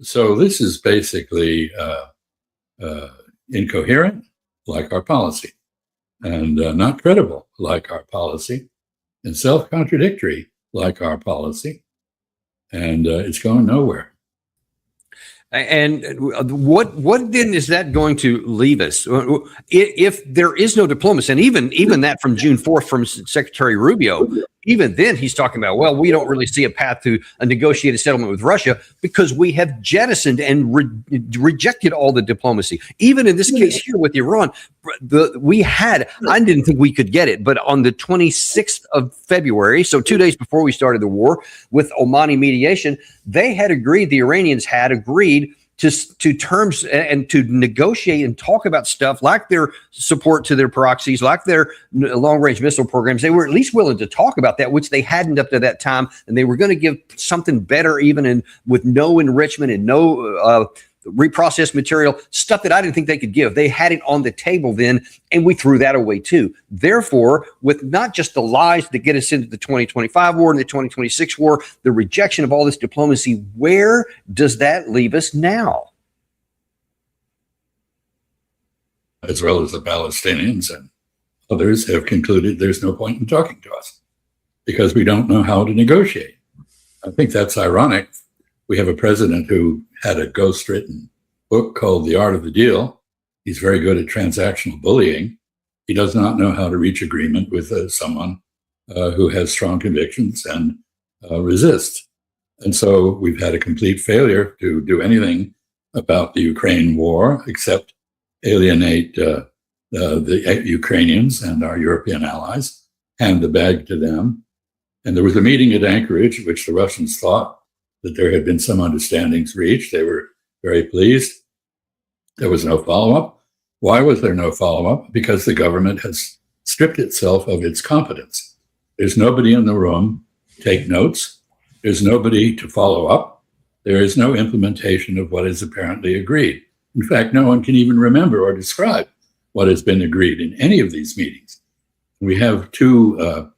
So this is basically incoherent, like our policy, and not credible, like our policy, and self-contradictory, like our policy, and it's going nowhere. And what then is that going to leave us if there is no diplomacy? And even that from June 4th from Secretary Rubio, even then he's talking about, well, we don't really see a path to a negotiated settlement with Russia because we have jettisoned and rejected all the diplomacy. Even in this case here with Iran, I didn't think we could get it, but on the 26th of February, so 2 days before we started the war, with Omani mediation, the Iranians had agreed to terms and to negotiate and talk about stuff like their support to their proxies, like their long-range missile programs. They were at least willing to talk about that, which they hadn't up to that time, and they were going to give something better, even with no enrichment and no reprocessed material, stuff that I didn't think they could give. They had it on the table then, and we threw that away too. Therefore, with not just the lies that get us into the 2025 war and the 2026 war, the rejection of all this diplomacy, where does that leave us now? As well as the Palestinians and others have concluded there's no point in talking to us because we don't know how to negotiate. I think that's ironic. We have a president who had a ghostwritten book called The Art of the Deal. He's very good at transactional bullying. He does not know how to reach agreement with someone who has strong convictions and resist. And so we've had a complete failure to do anything about the Ukraine war except alienate the Ukrainians and our European allies, hand the bag to them. And there was a meeting at Anchorage, which the Russians thought that there had been some understandings reached. They were very pleased. There was no follow-up. Why was there no follow-up? Because the government has stripped itself of its competence. There's nobody in the room to take notes. There's nobody to follow up. There is no implementation of what is apparently agreed. In fact, no one can even remember or describe what has been agreed in any of these meetings. We have two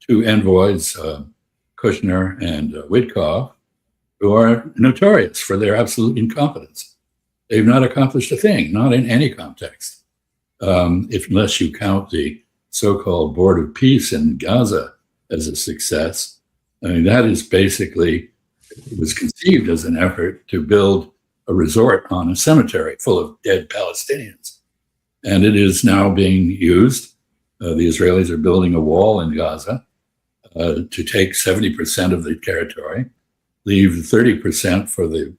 envoys, Kushner and Witkoff, who are notorious for their absolute incompetence. They've not accomplished a thing, not in any context, unless you count the so-called Board of Peace in Gaza as a success. I mean, that is basically, it was conceived as an effort to build a resort on a cemetery full of dead Palestinians. And it is now being used. The Israelis are building a wall in Gaza to take 70% of the territory, leave 30% for the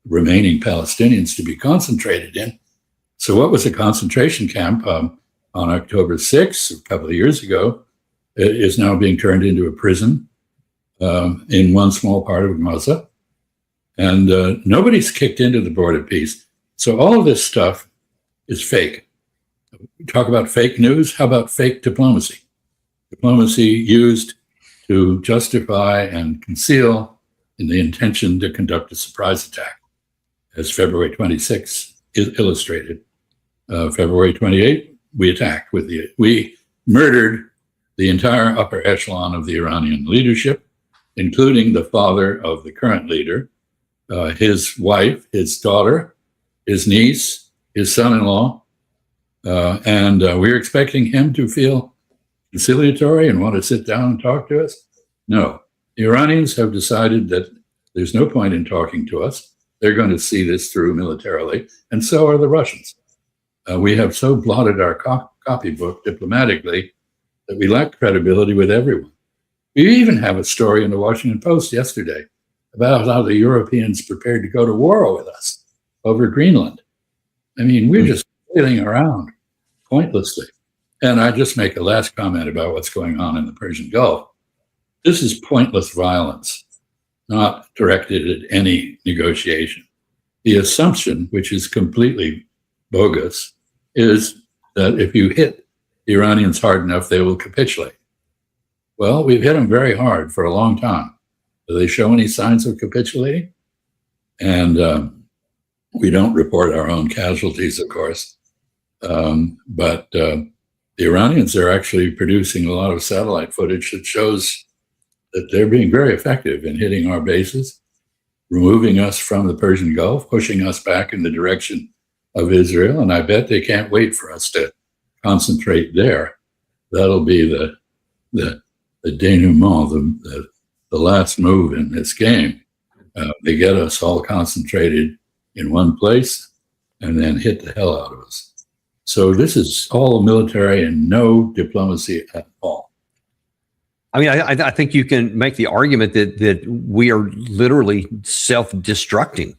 remaining Palestinians to be concentrated in. So what was a concentration camp on October 6th, a couple of years ago, is now being turned into a prison in one small part of Gaza. And nobody's kicked into the Board of Peace. So all of this stuff is fake. Talk about fake news. How about fake diplomacy? Diplomacy used to justify and conceal in the intention to conduct a surprise attack, as February 26th illustrated. February 28th, we murdered the entire upper echelon of the Iranian leadership, including the father of the current leader, his wife, his daughter, his niece, his son-in-law, and we're expecting him to feel conciliatory and want to sit down and talk to us? No. The Iranians have decided that there's no point in talking to us. They're going to see this through militarily, and so are the Russians. We have so blotted our copybook diplomatically that we lack credibility with everyone. We even have a story in the Washington Post yesterday about how the Europeans prepared to go to war with us over Greenland. I mean, we're just flailing around pointlessly. And I just make a last comment about what's going on in the Persian Gulf. This is pointless violence, not directed at any negotiation. The assumption, which is completely bogus, is that if you hit the Iranians hard enough, they will capitulate. Well, we've hit them very hard for a long time. Do they show any signs of capitulating? And we don't report our own casualties, of course. But the Iranians are actually producing a lot of satellite footage that shows that they're being very effective in hitting our bases. removing us from the Persian Gulf, pushing us back in the direction of Israel. And I bet they can't wait for us to concentrate there. That'll be the denouement, the last move in this game. They get us all concentrated in one place and then hit the hell out of us. So this is all military and no diplomacy at all. I mean, I think you can make the argument that we are literally self-destructing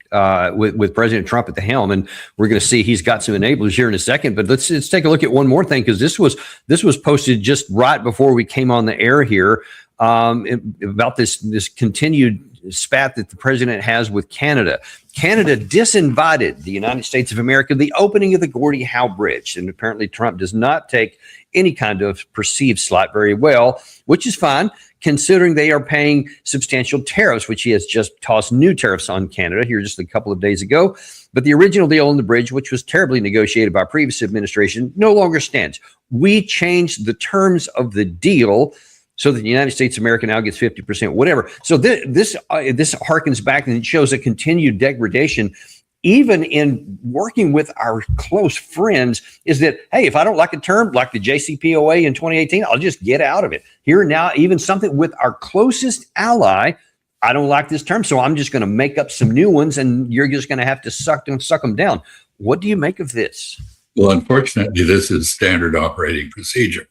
with President Trump at the helm, and we're going to see he's got some enablers here in a second. But let's take a look at one more thing, because this was posted just right before we came on the air here about this continued spat that the president has with Canada. Canada disinvited the United States of America the opening of the Gordie Howe Bridge, and apparently Trump does not take any kind of perceived slight very well, which is fine, considering they are paying substantial tariffs, which he has just tossed new tariffs on Canada here just a couple of days ago. But the original deal on the bridge, which was terribly negotiated by previous administration, no longer stands. We changed the terms of the deal so that the United States of America now gets 50%, whatever. So this harkens back, and it shows a continued degradation, even in working with our close friends, is that, hey, if I don't like a term like the JCPOA in 2018, I'll just get out of it. Here now, even something with our closest ally, I don't like this term, so I'm just going to make up some new ones, and you're just going to have to suck them down. What do you make of this? Well, unfortunately, this is standard operating procedure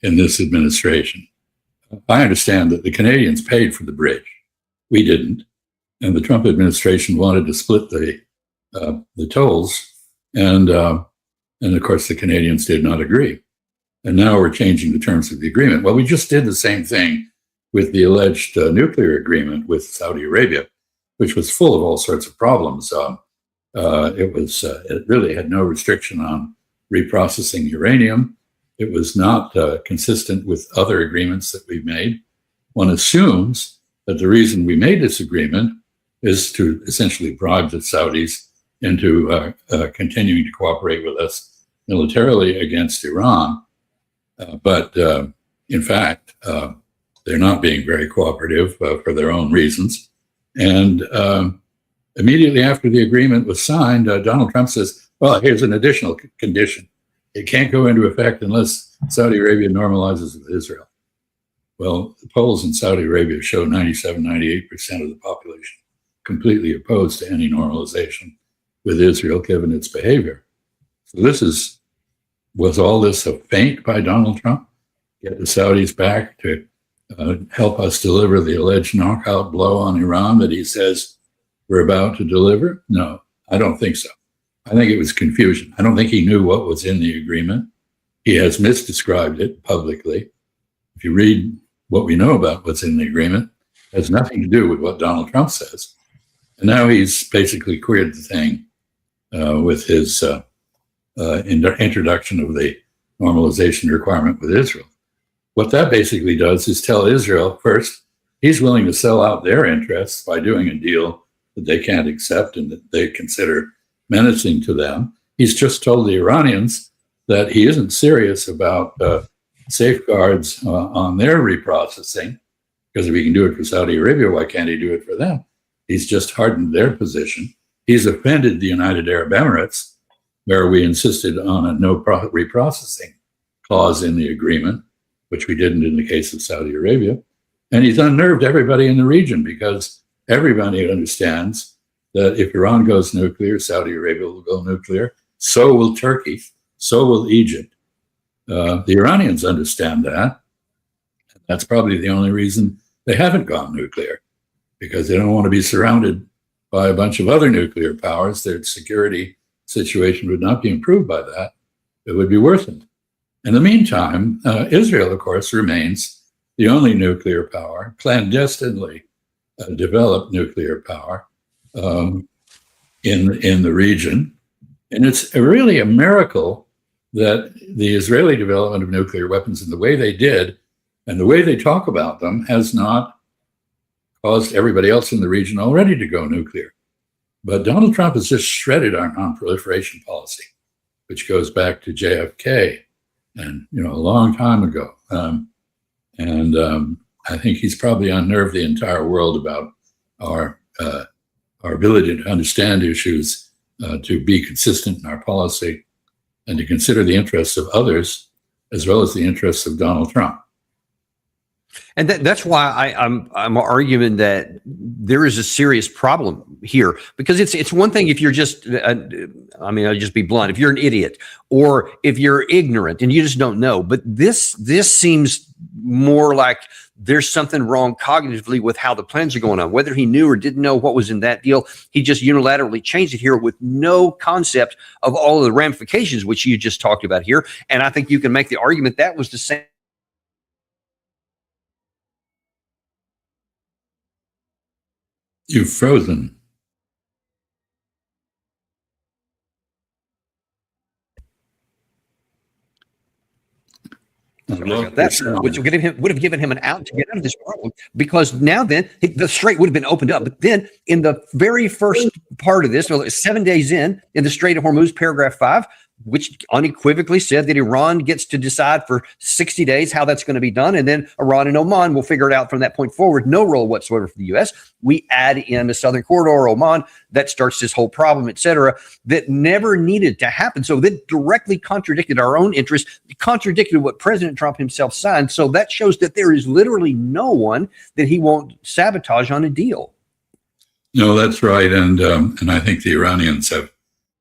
in this administration. I understand that the Canadians paid for the bridge. We didn't. And the Trump administration wanted to split the tolls. And of course, the Canadians did not agree. And now we're changing the terms of the agreement. Well, we just did the same thing with the alleged nuclear agreement with Saudi Arabia, which was full of all sorts of problems. It really had no restriction on reprocessing uranium. It was not consistent with other agreements that we've made. One assumes that the reason we made this agreement is to essentially bribe the Saudis into continuing to cooperate with us militarily against Iran. But in fact, they're not being very cooperative for their own reasons. And immediately after the agreement was signed, Donald Trump says, well, here's an additional condition. It can't go into effect unless Saudi Arabia normalizes with Israel. Well, the polls in Saudi Arabia show 97, 98% of the population completely opposed to any normalization with Israel, given its behavior. So was all this a feint by Donald Trump? Get the Saudis back to help us deliver the alleged knockout blow on Iran that he says we're about to deliver? No, I don't think so. I think it was confusion. I don't think he knew what was in the agreement. He has misdescribed it publicly. If you read what we know about what's in the agreement, it has nothing to do with what Donald Trump says. And now he's basically queered the thing with his introduction of the normalization requirement with Israel. What that basically does is tell Israel, first, he's willing to sell out their interests by doing a deal that they can't accept and that they consider menacing to them. He's just told the Iranians that he isn't serious about safeguards on their reprocessing, because if he can do it for Saudi Arabia, why can't he do it for them? He's just hardened their position. He's offended the United Arab Emirates, where we insisted on a no reprocessing clause in the agreement, which we didn't in the case of Saudi Arabia. And he's unnerved everybody in the region, because everybody understands that if Iran goes nuclear, Saudi Arabia will go nuclear. So will Turkey. So will Egypt. The Iranians understand that. That's probably the only reason they haven't gone nuclear, because they don't want to be surrounded by a bunch of other nuclear powers. Their security situation would not be improved by that. It would be worsened. In the meantime, Israel, of course, remains the only nuclear power, clandestinely developed nuclear power in the region. And it's really a miracle that the Israeli development of nuclear weapons in the way they did and the way they talk about them has not caused everybody else in the region already to go nuclear. But Donald Trump has just shredded our non-proliferation policy, which goes back to JFK and, a long time ago. I think he's probably unnerved the entire world about our our ability to understand issues, to be consistent in our policy, and to consider the interests of others as well as the interests of Donald Trump. And that's why I'm arguing that there is a serious problem here, because it's one thing if you're just I'll just be blunt, if you're an idiot or if you're ignorant and you just don't know, but this seems more like there's something wrong cognitively with how the plans are going on. Whether he knew or didn't know what was in that deal, he just unilaterally changed it here with no concept of all of the ramifications, which you just talked about here. And I think you can make the argument that was the same. You've frozen. That which would have given him an out to get out of this problem, because now then the Strait would have been opened up. But then in the very first part of this, 7 days in the Strait of Hormuz, paragraph 5, which unequivocally said that Iran gets to decide for 60 days how that's going to be done. And then Iran and Oman will figure it out from that point forward. No role whatsoever for the U.S. We add in the Southern Corridor, Oman, that starts this whole problem, et cetera, that never needed to happen. So that directly contradicted our own interests, contradicted what President Trump himself signed. So that shows that there is literally no one that he won't sabotage on a deal. No, that's right. And I think the Iranians have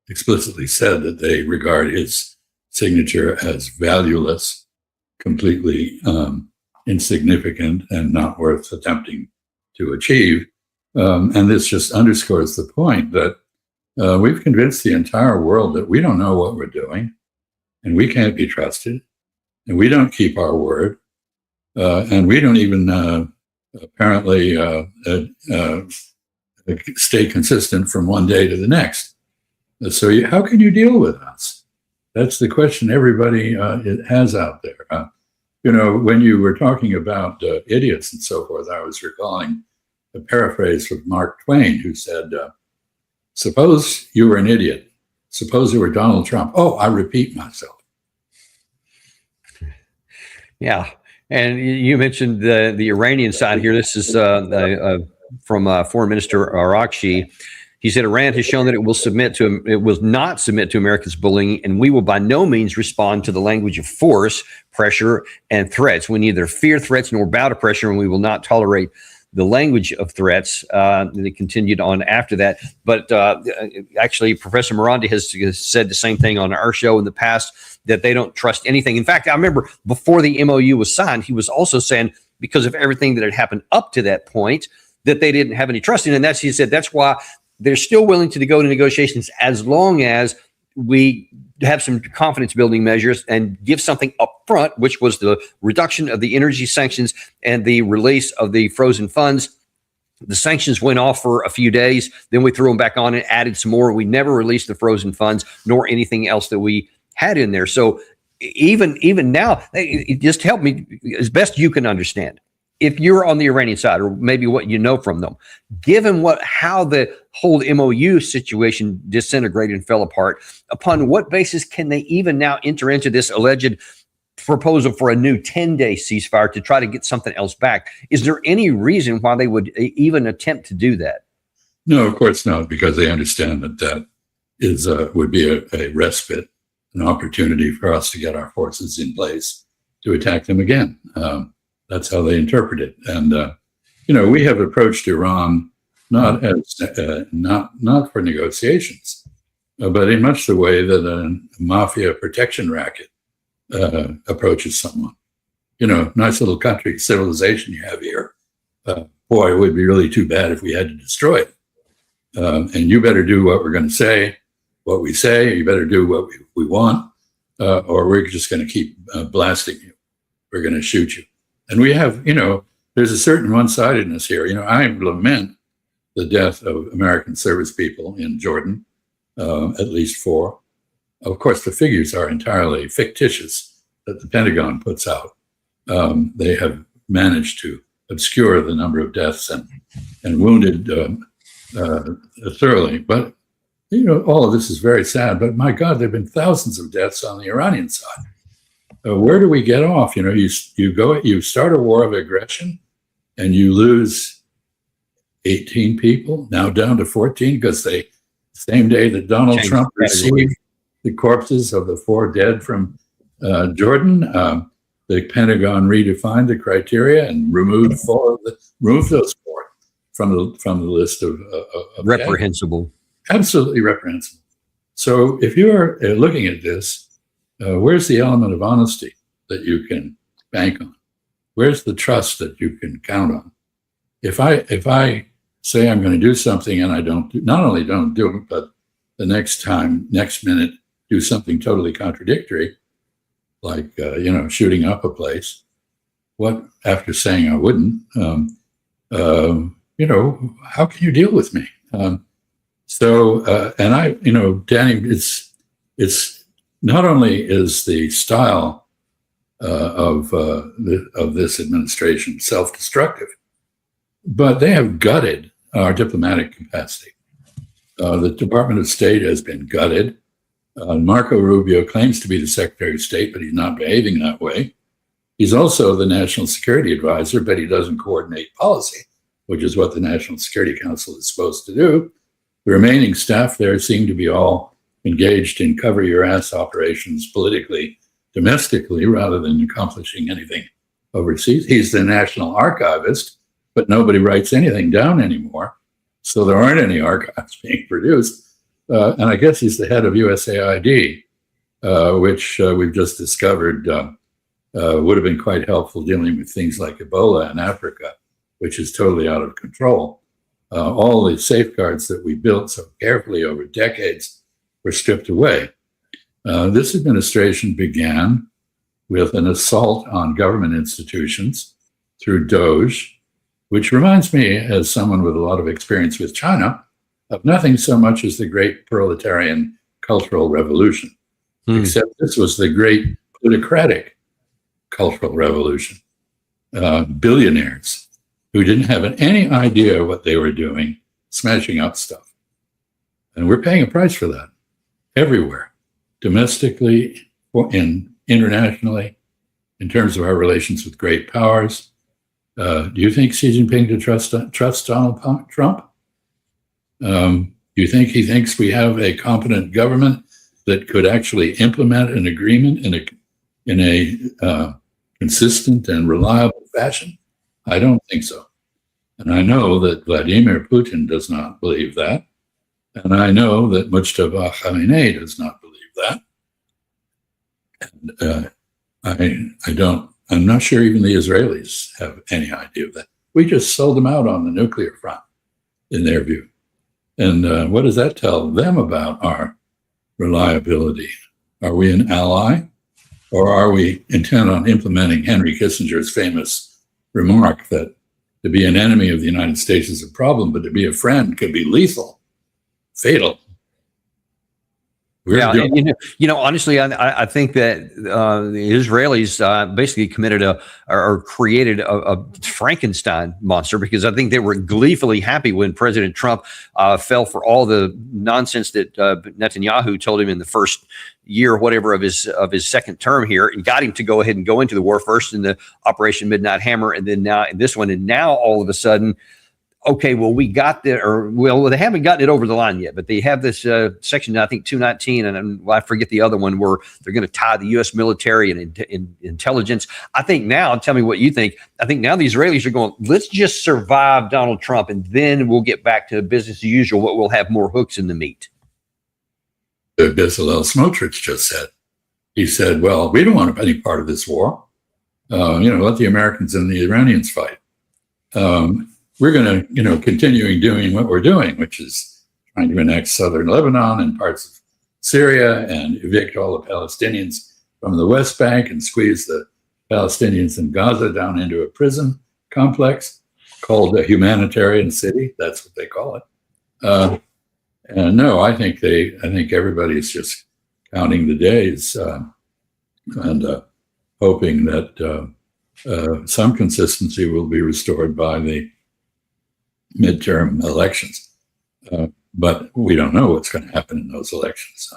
explicitly said that they regard his signature as valueless, completely insignificant, and not worth attempting to achieve. And this just underscores the point that we've convinced the entire world that we don't know what we're doing, and we can't be trusted, and we don't keep our word, and we don't even apparently stay consistent from one day to the next. So how can you deal with us? That's the question everybody has out there. When you were talking about idiots and so forth, I was recalling a paraphrase from Mark Twain, who said, suppose you were an idiot. Suppose you were Donald Trump. Oh, I repeat myself. Yeah. And you mentioned the Iranian side here. This is from Foreign Minister Arakshi. He said Iran has shown that it will not submit to America's bullying, and we will by no means respond to the language of force, pressure, and threats. We neither fear threats nor bow to pressure, and we will not tolerate the language of threats. And it continued on after that. But actually, Professor Morandi has said the same thing on our show in the past, that they don't trust anything. In fact, I remember before the MOU was signed, he was also saying, because of everything that had happened up to that point, that they didn't have any trust in. And he said that's why they're still willing to go to negotiations as long as we have some confidence building measures and give something up front, which was the reduction of the energy sanctions and the release of the frozen funds. The sanctions went off for a few days. Then we threw them back on and added some more. We never released the frozen funds nor anything else that we had in there. So even now, it just helped me as best you can understand. If you're on the Iranian side, or maybe what you know from them, given how the whole MOU situation disintegrated and fell apart, upon what basis can they even now enter into this alleged proposal for a new 10-day ceasefire to try to get something else back? Is there any reason why they would even attempt to do that? No, of course not, because they understand that would be a respite, an opportunity for us to get our forces in place to attack them again. That's how they interpret it. And, we have approached Iran not for negotiations, but in much the way that a mafia protection racket approaches someone. Nice little country civilization you have here. Boy, it would be really too bad if we had to destroy it. And you better do what we're going to say, what we say. You better do what we want, or we're just going to keep blasting you. We're going to shoot you. And we have, there's a certain one-sidedness here. I lament the death of American service people in Jordan, at least 4. Of course, the figures are entirely fictitious that the Pentagon puts out. They have managed to obscure the number of deaths and wounded thoroughly. But, all of this is very sad. But my God, there have been thousands of deaths on the Iranian side. Where do we get off? You start a war of aggression and you lose 18 people, now down to 14 because they, same day that Donald Changed Trump the category. received the corpses of the 4 dead from Jordan, the Pentagon redefined the criteria and removed those 4 from the list of Reprehensible. absolutely reprehensible. So if you are looking at this, where's the element of honesty that you can bank on? Where's the trust that you can count on? If I say I'm going to do something and I not only don't do it, but the next minute, do something totally contradictory, like shooting up a place. What after saying I wouldn't? How can you deal with me? And I, Danny, it's not only is the style of this administration self-destructive, but they have gutted our diplomatic capacity. The Department of State has been gutted. Marco Rubio claims to be the Secretary of State, but he's not behaving that way. He's also the National Security Advisor, but he doesn't coordinate policy, which is what the National Security Council is supposed to do. The remaining staff there seem to be all engaged in cover your ass operations politically, domestically, rather than accomplishing anything overseas. He's the National Archivist, but nobody writes anything down anymore. So there aren't any archives being produced. And I guess he's the head of USAID, which we've just discovered would have been quite helpful dealing with things like Ebola in Africa, which is totally out of control. All the safeguards that we built so carefully over decades were stripped away. This administration began with an assault on government institutions through DOGE, which reminds me, as someone with a lot of experience with China, of nothing so much as the great proletarian cultural revolution, except this was the great plutocratic cultural revolution. Billionaires who didn't have any idea what they were doing, smashing up stuff. And we're paying a price for that everywhere, domestically and internationally, in terms of our relations with great powers. Do you think Xi Jinping trusts Donald Trump? Do you think he thinks we have a competent government that could actually implement an agreement in a consistent and reliable fashion? I don't think so. And I know that Vladimir Putin does not believe that. And I know that Mustafa Khamenei does not believe that. And I'm not sure even the Israelis have any idea of that. We just sold them out on the nuclear front, in their view. And what does that tell them about our reliability? Are we an ally, or are we intent on implementing Henry Kissinger's famous remark that to be an enemy of the United States is a problem, but to be a friend could be lethal, fatal? Honestly, I think that the Israelis basically committed or created a Frankenstein monster, because I think they were gleefully happy when President Trump fell for all the nonsense that Netanyahu told him in the first year, whatever, of his second term here, and got him to go ahead and go into the war, first in the Operation Midnight Hammer, and then now in this one. And now all of a sudden, okay, well, we got there, they haven't gotten it over the line yet, but they have this section, I think 219, and I forget the other one, where they're going to tie the U.S. military and intelligence. I think now, tell me what you think, I think now the Israelis are going, let's just survive Donald Trump, and then we'll get back to business as usual, but we'll have more hooks in the meat. Bezalel Smotrich just said. He said, well, we don't want any part of this war. Let the Americans and the Iranians fight. We're going to, continuing doing what we're doing, which is trying to annex southern Lebanon and parts of Syria and evict all the Palestinians from the West Bank and squeeze the Palestinians in Gaza down into a prison complex called a humanitarian city. That's what they call it. And no, I think everybody's just counting the days and hoping that some consistency will be restored by the midterm elections. But we don't know what's going to happen in those elections.